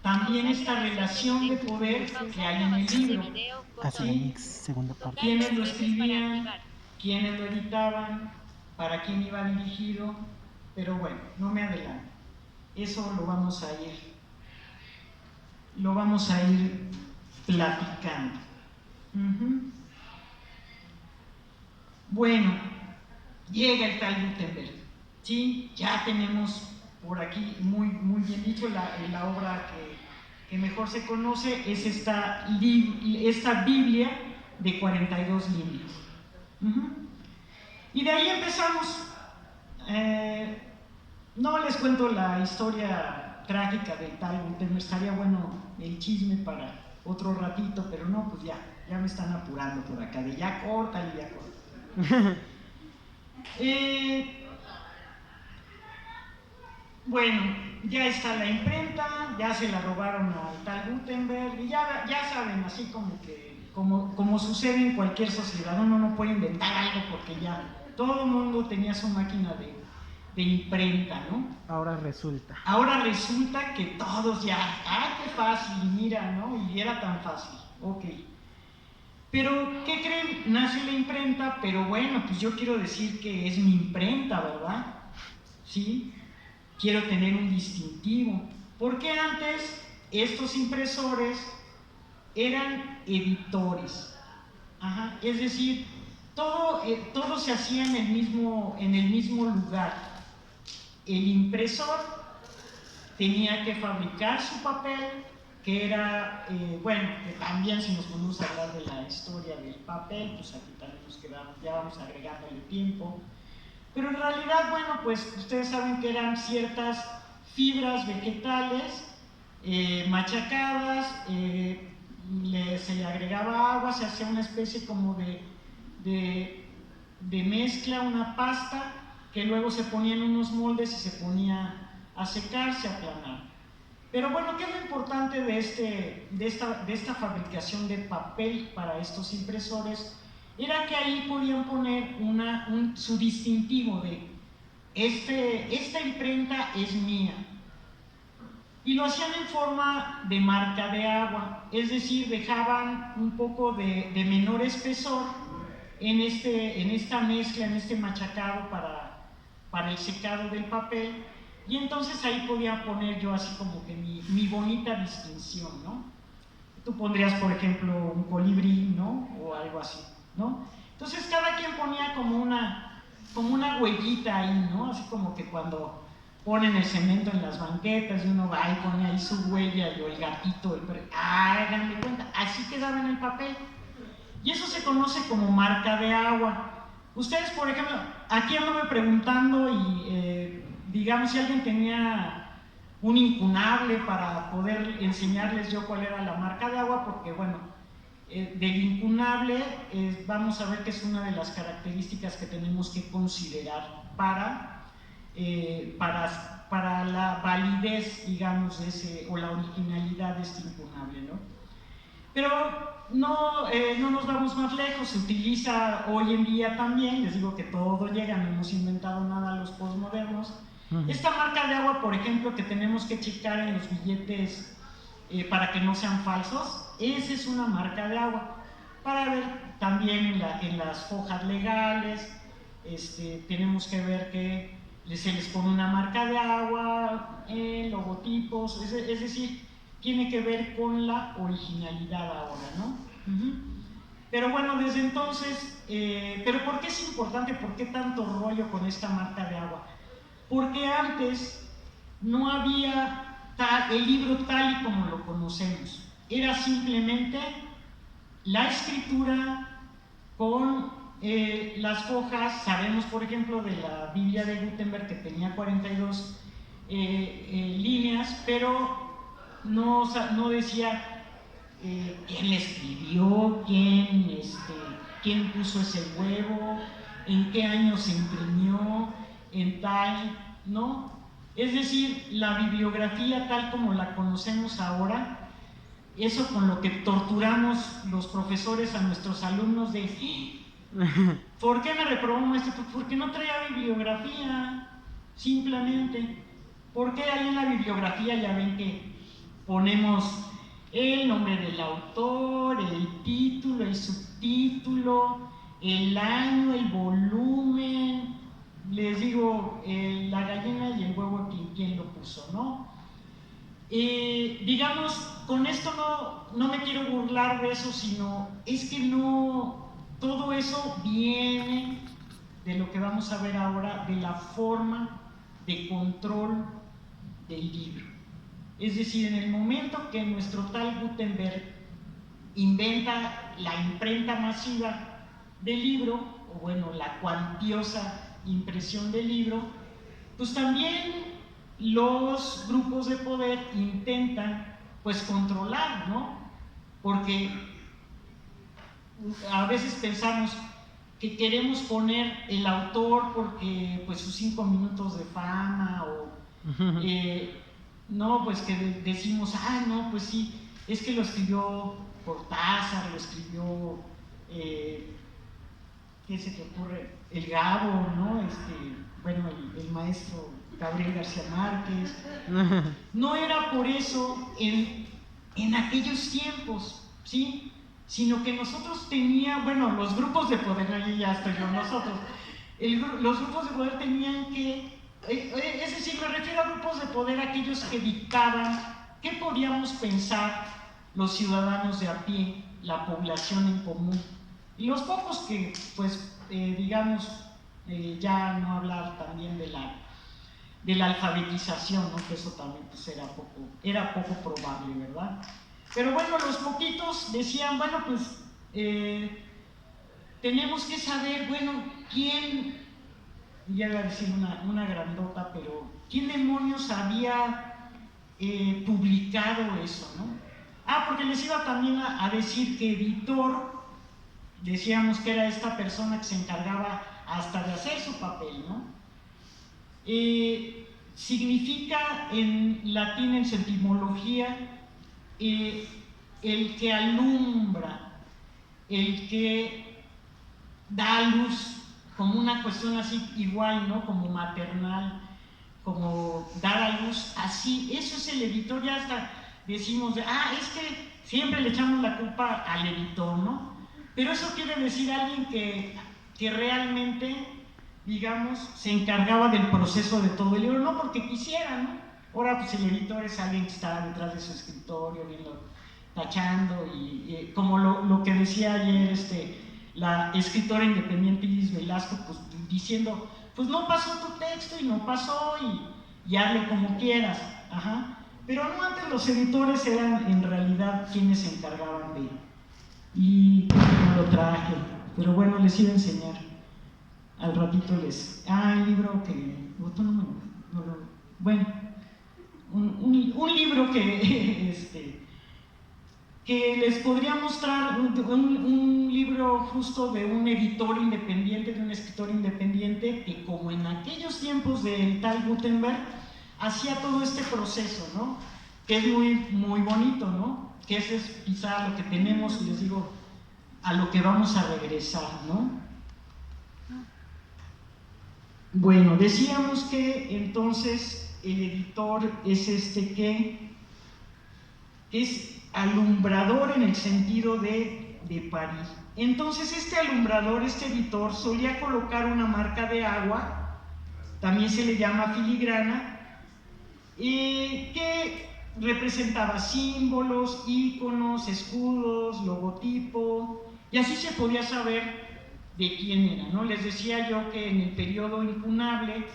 también esta relación de poder que hay en el libro. ¿Sí? Segunda parte. ¿Quiénes lo escribían? ¿Quiénes lo editaban? ¿Para quién iba dirigido? Pero bueno, no me adelanto. Eso lo vamos a ir platicando. Bueno, llega el tal Gutenberg, ¿sí? Ya tenemos por aquí muy bien dicho la obra que mejor se conoce es esta Biblia de 42 líneas. Y de ahí empezamos. No les cuento la historia trágica del tal Gutenberg, estaría bueno el chisme para otro ratito, pero no, pues ya me están apurando por acá, de ya córtale. Bueno, ya está la imprenta, ya se la robaron al tal Gutenberg, y ya saben, así como sucede en cualquier sociedad, uno no puede inventar algo porque ya todo el mundo tenía su máquina de imprenta, ¿no? Ahora resulta que todos ya, qué fácil, mira, ¿no? Y era tan fácil, ok. Pero, ¿qué creen? Nace la imprenta, pero bueno, pues yo quiero decir que es mi imprenta, ¿verdad? ¿Sí? Quiero tener un distintivo. Porque antes estos impresores eran editores. Es decir, todo se hacía en el mismo lugar. El impresor tenía que fabricar su papel, que era, que también si nos ponemos a hablar de la historia del papel, pues aquí también nos quedamos, ya vamos agregándole tiempo. Pero en realidad, bueno, pues ustedes saben que eran ciertas fibras vegetales machacadas, se le agregaba agua, se hacía una especie como de mezcla, una pasta, que luego se ponía en unos moldes y se ponía a secarse, a aplanar. Pero bueno, ¿qué es lo importante de esta fabricación de papel para estos impresores? Era que ahí podían poner su distintivo de esta imprenta es mía. Y lo hacían en forma de marca de agua, es decir, dejaban un poco de menor espesor en esta mezcla, en este machacado para el secado del papel, y entonces ahí podía poner yo así como que mi bonita distinción, ¿no? Tú pondrías, por ejemplo, un colibrí, ¿no? O algo así, ¿no? Entonces cada quien ponía como una huellita ahí, ¿no? Así como que cuando ponen el cemento en las banquetas y uno va y pone ahí su huella o el gatito, háganme cuenta, así quedaba en el papel. Y eso se conoce como marca de agua. Ustedes, por ejemplo, aquí anduve preguntando y digamos si alguien tenía un incunable para poder enseñarles yo cuál era la marca de agua, porque bueno, del incunable vamos a ver que es una de las características que tenemos que considerar para la validez, digamos, o la originalidad de este incunable, ¿no? Pero no nos vamos más lejos, se utiliza hoy en día también, les digo que todo llega, no hemos inventado nada los postmodernos. Esta marca de agua, por ejemplo, que tenemos que checar en los billetes para que no sean falsos, esa es una marca de agua. Para ver también en las hojas legales, tenemos que ver que se les pone una marca de agua, logotipos, es decir, tiene que ver con la originalidad ahora, ¿no? Pero bueno, desde entonces, ¿pero por qué es importante? ¿Por qué tanto rollo con esta marca de agua? Porque antes no había el libro tal y como lo conocemos. Era simplemente la escritura con las hojas. Sabemos, por ejemplo, de la Biblia de Gutenberg que tenía 42 líneas, pero no decía quién le escribió, quién puso ese huevo, en qué año se imprimió, en tal, ¿no? Es decir, la bibliografía tal como la conocemos ahora, eso con lo que torturamos los profesores a nuestros alumnos de ¿por qué me reprobó maestro? Porque no traía bibliografía, simplemente. Porque ahí en la bibliografía ya ven que ponemos el nombre del autor, el título, el subtítulo, el año, el volumen, les digo, la gallina y el huevo, quién lo puso, ¿no? Digamos, con esto no me quiero burlar de eso, sino es que no, todo eso viene de lo que vamos a ver ahora, de la forma de control del libro. Es decir, en el momento que nuestro tal Gutenberg inventa la imprenta masiva del libro, o bueno, la cuantiosa impresión del libro, pues también los grupos de poder intentan pues controlar, ¿no? Porque a veces pensamos que queremos poner el autor porque pues sus 5 minutos de fama o no, pues que decimos, ah, no, pues sí, es que lo escribió Cortázar, lo escribió, ¿qué se te ocurre? El Gabo, ¿no? Bueno, el maestro Gabriel García Márquez. No era por eso en aquellos tiempos, ¿sí? Sino que nosotros teníamos, bueno, los grupos de poder, ahí ya estoy yo, nosotros, los grupos de poder tenían que, es decir, me refiero a grupos de poder, aquellos que dictaban qué podíamos pensar los ciudadanos de a pie, la población en común. Y los pocos que, pues, digamos, ya no hablar también de la alfabetización, ¿no? Que eso también pues, era poco probable, ¿verdad? Pero bueno, los poquitos decían, bueno, pues tenemos que saber, bueno, quién, ya iba a decir una grandota, pero quién demonios había publicado eso, ¿no? Ah, porque les iba también a decir que editor, decíamos que era esta persona que se encargaba hasta de hacer su papel, ¿no? Significa en latín, en su etimología, el que alumbra, el que da luz, como una cuestión así igual, ¿no? Como maternal, como dar a luz, así, eso es el editor. Ya hasta decimos, es que siempre le echamos la culpa al editor, ¿no? Pero eso quiere decir alguien que realmente, digamos, se encargaba del proceso de todo el libro, no porque quisiera, ¿no? Ahora pues el editor es alguien que está detrás de su escritorio, viendo, tachando, y como lo que decía ayer la escritora independiente Iris Velasco, pues diciendo, pues no pasó tu texto y no pasó, y hazle como quieras, ajá. Pero no, antes los editores eran en realidad quienes se encargaban de, y no lo traje, pero bueno, les iba a enseñar. Al ratito el libro que... bueno, un libro que les podría mostrar, un libro justo de un editor independiente, de un escritor independiente, que como en aquellos tiempos del tal Gutenberg, hacía todo este proceso, ¿no? Que es muy, muy bonito, ¿no? Que ese es quizá lo que tenemos, les digo, a lo que vamos a regresar, ¿no? Bueno, decíamos que entonces el editor es que es alumbrador en el sentido de parir. Entonces este alumbrador, este editor, solía colocar una marca de agua, también se le llama filigrana, que representaba símbolos, íconos, escudos, logotipo, y así se podía saber de quién era, ¿no? Les decía yo que en el periodo incunable,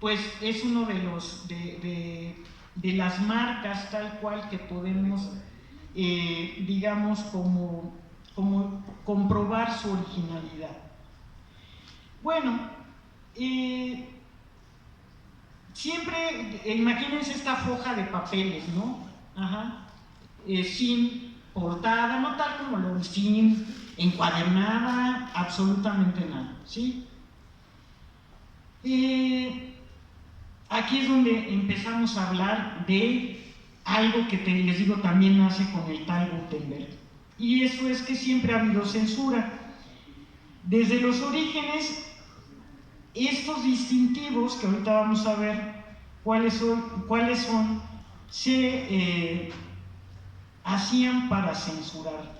pues es uno de las marcas tal cual que podemos, digamos, como comprobar su originalidad. Bueno, siempre, imagínense esta foja de papeles, ¿no? Ajá. Sin portada, no tal como lo sin encuadernada, absolutamente nada, ¿sí? Aquí es donde empezamos a hablar de algo que les digo también nace con el tal Gutenberg, y eso es que siempre ha habido censura. Desde los orígenes, estos distintivos que ahorita vamos a ver, cuáles son, se hacían para censurar.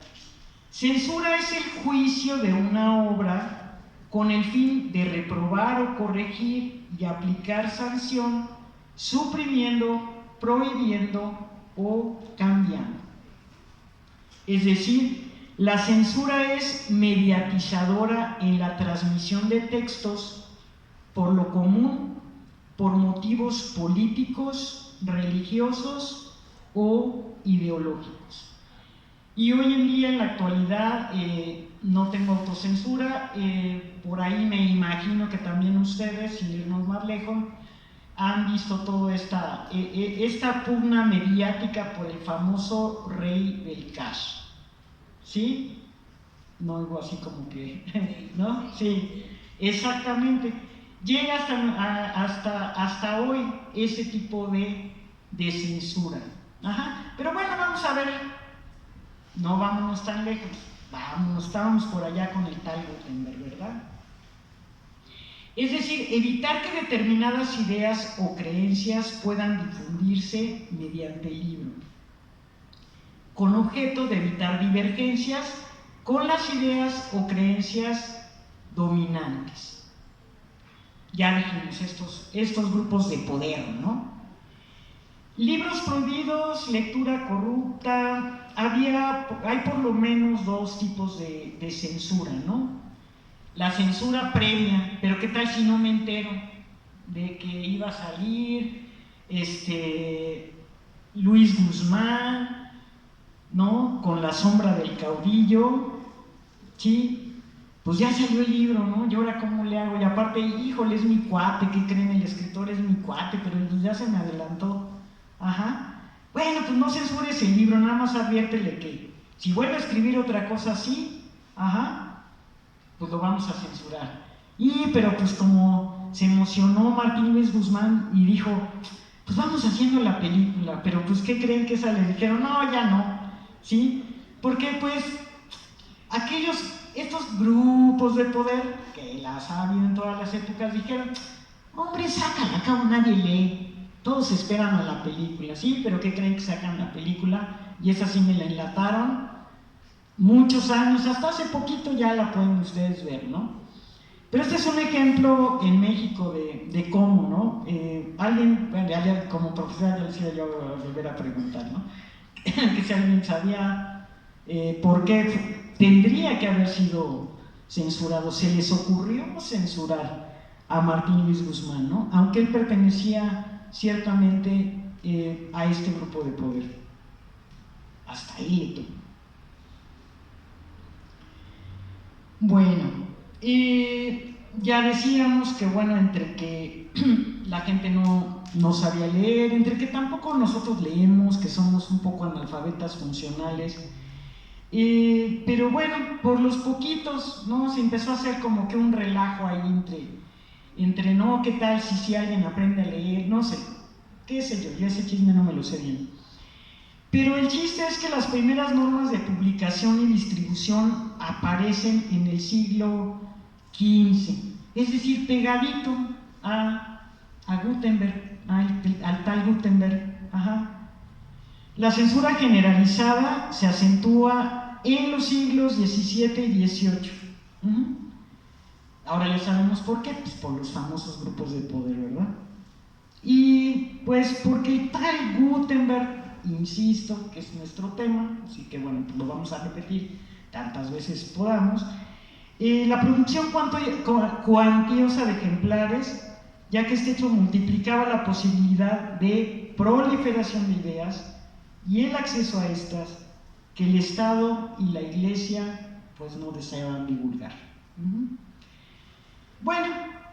Censura es el juicio de una obra con el fin de reprobar o corregir y aplicar sanción, suprimiendo, prohibiendo o cambiando. Es decir, la censura es mediatizadora en la transmisión de textos por lo común, por motivos políticos, religiosos o ideológicos. Y hoy en día, en la actualidad, no tengo autocensura, por ahí me imagino que también ustedes, sin irnos más lejos, han visto toda esta pugna mediática por el famoso rey del cash, ¿sí? No algo así como que, ¿no? Sí, exactamente. Llega hasta hoy ese tipo de censura. Ajá. Pero bueno, vamos a ver. No vámonos tan lejos, estábamos por allá con el tal Gutenberg, ¿verdad? Es decir, evitar que determinadas ideas o creencias puedan difundirse mediante el libro, con objeto de evitar divergencias con las ideas o creencias dominantes. Ya dijimos, estos grupos de poder, ¿no? Libros prohibidos, lectura corrupta. Hay por lo menos dos tipos de censura, ¿no? La censura previa, pero ¿qué tal si no me entero de que iba a salir Luis Guzmán, ¿no? Con La sombra del caudillo, ¿sí? Pues ya salió el libro, ¿no? ¿Y ahora cómo le hago? Y aparte, híjole, es mi cuate, ¿qué creen? El escritor es mi cuate, pero ya se me adelantó. Ajá. Bueno, pues no censures el libro, nada más adviértele que si vuelve a escribir otra cosa así, ajá, pues lo vamos a censurar. Pero pues como se emocionó Martín Luis Guzmán y dijo, pues vamos haciendo la película, pero pues ¿qué creen que esa? Le dijeron, no, ya no, ¿sí? Porque pues estos grupos de poder, que las ha habido en todas las épocas, dijeron, hombre, sácala, acá nadie lee. Todos esperan a la película, ¿sí? Pero ¿qué creen que sacan la película? Y esa sí me la enlataron muchos años, hasta hace poquito ya la pueden ustedes ver, ¿no? Pero este es un ejemplo en México de cómo, ¿no? Alguien como profesor ya decía yo volver a preguntar, ¿no? Que si alguien sabía por qué tendría que haber sido censurado. ¿Se les ocurrió censurar a Martín Luis Guzmán, ¿no? Aunque él pertenecía ciertamente a este grupo de poder. Hasta ahí le tomo. Bueno, ya decíamos que bueno, entre que la gente no sabía leer, entre que tampoco nosotros leemos, que somos un poco analfabetas funcionales, pero bueno, por los poquitos, ¿no? Se empezó a hacer como que un relajo ahí entre no, ¿qué tal si alguien aprende a leer? No sé, qué sé yo ese chisme no me lo sé bien. Pero el chiste es que las primeras normas de publicación y distribución aparecen en el siglo XV, es decir, pegadito a Gutenberg, al tal Gutenberg. Ajá. La censura generalizada se acentúa en los siglos XVII y XVIII. Ahora ya sabemos por qué, pues por los famosos grupos de poder, ¿verdad? Y pues porque el tal Gutenberg, insisto, que es nuestro tema, así que bueno, pues lo vamos a repetir tantas veces podamos, la producción cuantiosa de ejemplares, ya que este hecho multiplicaba la posibilidad de proliferación de ideas y el acceso a estas que el Estado y la Iglesia pues no deseaban divulgar. Bueno,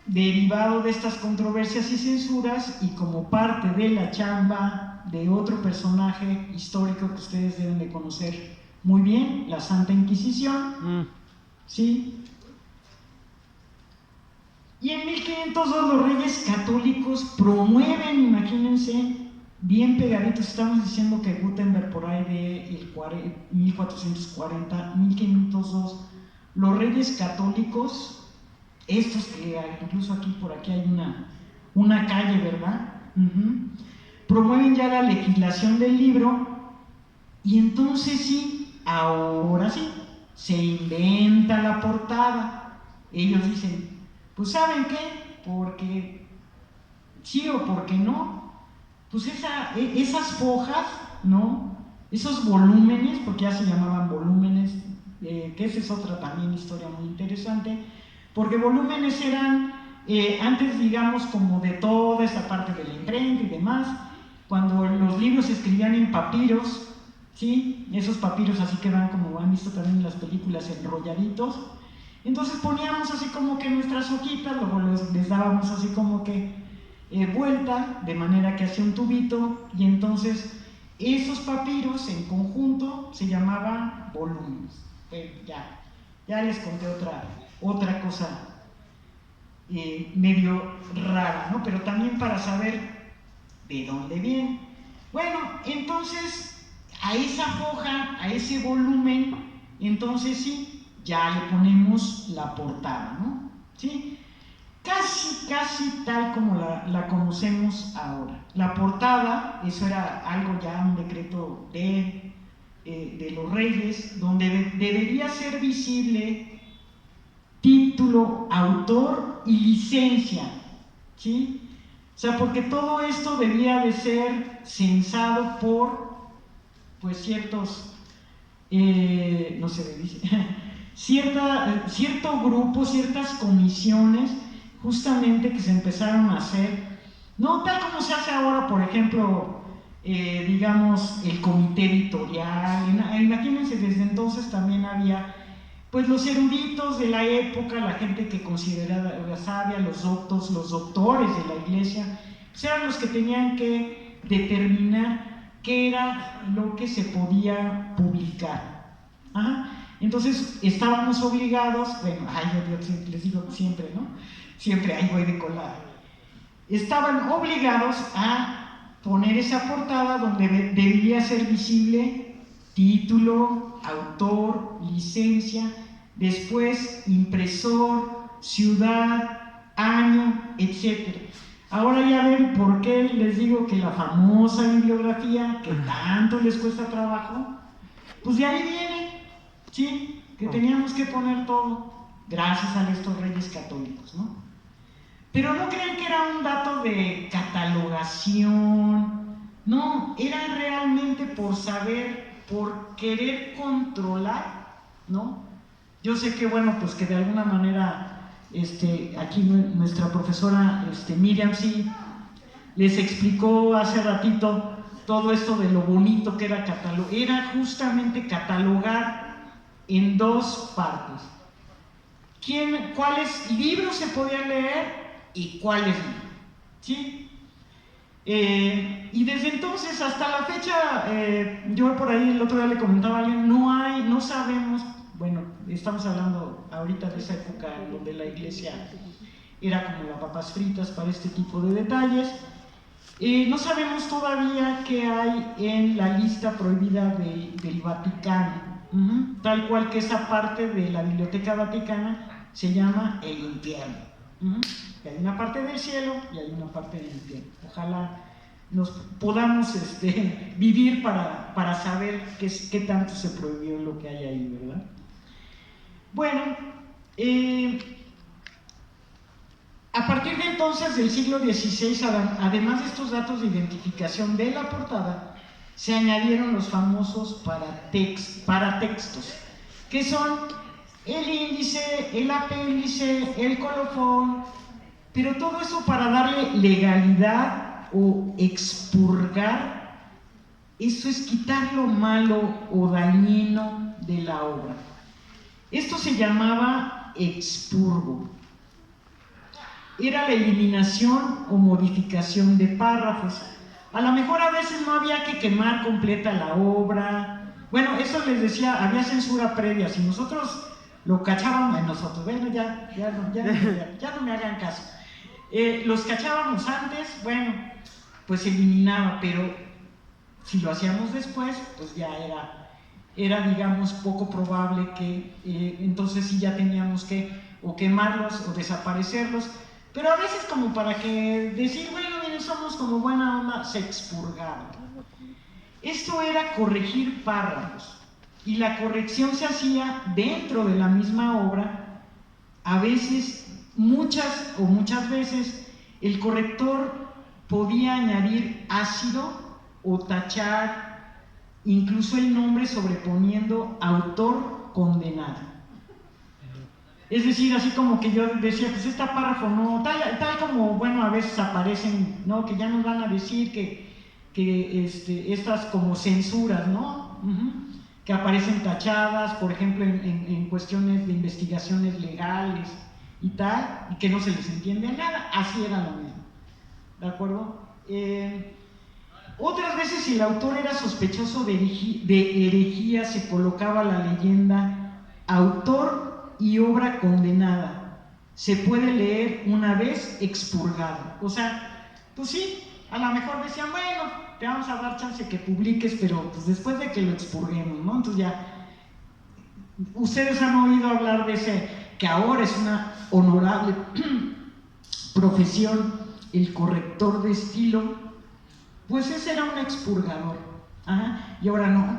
derivado de estas controversias y censuras y como parte de la chamba de otro personaje histórico que ustedes deben de conocer muy bien, la Santa Inquisición, ¿sí? Y en 1502 los reyes católicos promueven, imagínense, bien pegaditos, estamos diciendo que Gutenberg por ahí de 1440, 1502, los reyes católicos, estos que incluso aquí por aquí hay una calle, ¿verdad? promueven ya la legislación del libro y entonces sí, ahora sí, se inventa la portada. Ellos dicen, pues ¿saben qué? Porque sí o porque no, pues esas fojas, ¿no? Esos volúmenes, porque ya se llamaban volúmenes, que esa es otra también historia muy interesante, porque volúmenes eran, antes digamos como de toda esa parte de la imprenta y demás, cuando los libros se escribían en papiros, ¿sí? Esos papiros así que van, como han visto también en las películas, enrolladitos, entonces poníamos así como que nuestras hojitas, luego les dábamos así como que vuelta, de manera que hacía un tubito, y entonces esos papiros en conjunto se llamaban volúmenes. Ya les conté otra cosa medio rara, ¿no? Pero también para saber de dónde viene. Bueno, entonces a esa hoja, a ese volumen, entonces sí, ya le ponemos la portada, ¿no? ¿Sí? Casi tal como la conocemos ahora. La portada, eso era algo ya, un decreto de los reyes, donde debería ser visible título, autor y licencia, ¿sí? O sea, porque todo esto debía de ser censado por, pues, ciertos, no sé, dice, cierto grupo, ciertas comisiones, justamente que se empezaron a hacer, no tal como se hace ahora, por ejemplo, digamos, el comité editorial. Imagínense, desde entonces también había, pues, los eruditos de la época, la gente que consideraba sabia, los doctores de la iglesia, pues eran los que tenían que determinar qué era lo que se podía publicar. Ajá. Entonces estábamos obligados, bueno, yo les digo siempre, ¿no? Siempre ahí voy de colada. Estaban obligados a poner esa portada donde debería ser visible título, autor, licencia, después impresor, ciudad, año, etc. Ahora ya ven por qué les digo que la famosa bibliografía, que tanto les cuesta trabajo, pues de ahí viene, ¿sí? Que teníamos que poner todo, gracias a estos reyes católicos, ¿no? Pero no creen que era un dato de catalogación, no, era realmente por saber, por querer controlar, ¿no? Yo sé que, bueno, pues que de alguna manera, aquí nuestra profesora Miriam sí les explicó hace ratito todo esto de lo bonito que era catalogar, era justamente catalogar en dos partes. ¿Cuáles libros se podían leer y cuáles no? ¿Sí? Y desde entonces hasta la fecha, yo por ahí el otro día le comentaba a alguien, no sabemos, bueno, estamos hablando ahorita de esa época en donde la iglesia era como las papas fritas para este tipo de detalles. No sabemos todavía qué hay en la lista prohibida del Vaticano, tal cual que esa parte de la Biblioteca Vaticana se llama el infierno. Que hay una parte del cielo y hay una parte del infierno. Ojalá nos podamos vivir para saber qué tanto se prohibió lo que hay ahí, ¿verdad? Bueno, a partir de entonces, del siglo XVI, además de estos datos de identificación de la portada, se añadieron los famosos paratextos, que son el índice, el apéndice, el colofón, pero todo eso para darle legalidad o expurgar, eso es quitar lo malo o dañino de la obra. Esto se llamaba expurgo. Era la eliminación o modificación de párrafos. A lo mejor a veces no había que quemar completa la obra. Bueno, eso les decía, había censura previa. Si nosotros lo cachábamos, bueno, ya no me hagan caso. Los cachábamos antes, bueno, pues se eliminaba, pero si lo hacíamos después, pues ya era digamos, poco probable que entonces sí ya teníamos que o quemarlos o desaparecerlos. Pero a veces como para que decir, bueno, bien, somos como buena onda, se expurgaron. Esto era corregir párrafos, y la corrección se hacía dentro de la misma obra. A veces, muchas veces, el corrector podía añadir ácido o tachar incluso el nombre sobreponiendo autor condenado. Es decir, así como que yo decía, pues este párrafo no, tal como, bueno, a veces aparecen, ¿no? Que ya nos van a decir que estas como censuras, ¿no? Que aparecen tachadas, por ejemplo, en cuestiones de investigaciones legales y tal, y que no se les entiende nada, así era lo mismo, ¿de acuerdo? Otras veces, si el autor era sospechoso de herejía, se colocaba la leyenda autor y obra condenada, se puede leer una vez expurgado. O sea, pues sí, a lo mejor decían, bueno, te vamos a dar chance que publiques, pero pues después de que lo expurguemos, ¿no? Entonces ya, ustedes han oído hablar de ese, que ahora es una honorable profesión, el corrector de estilo. Pues ese era un expurgador. Ajá. Y ahora no,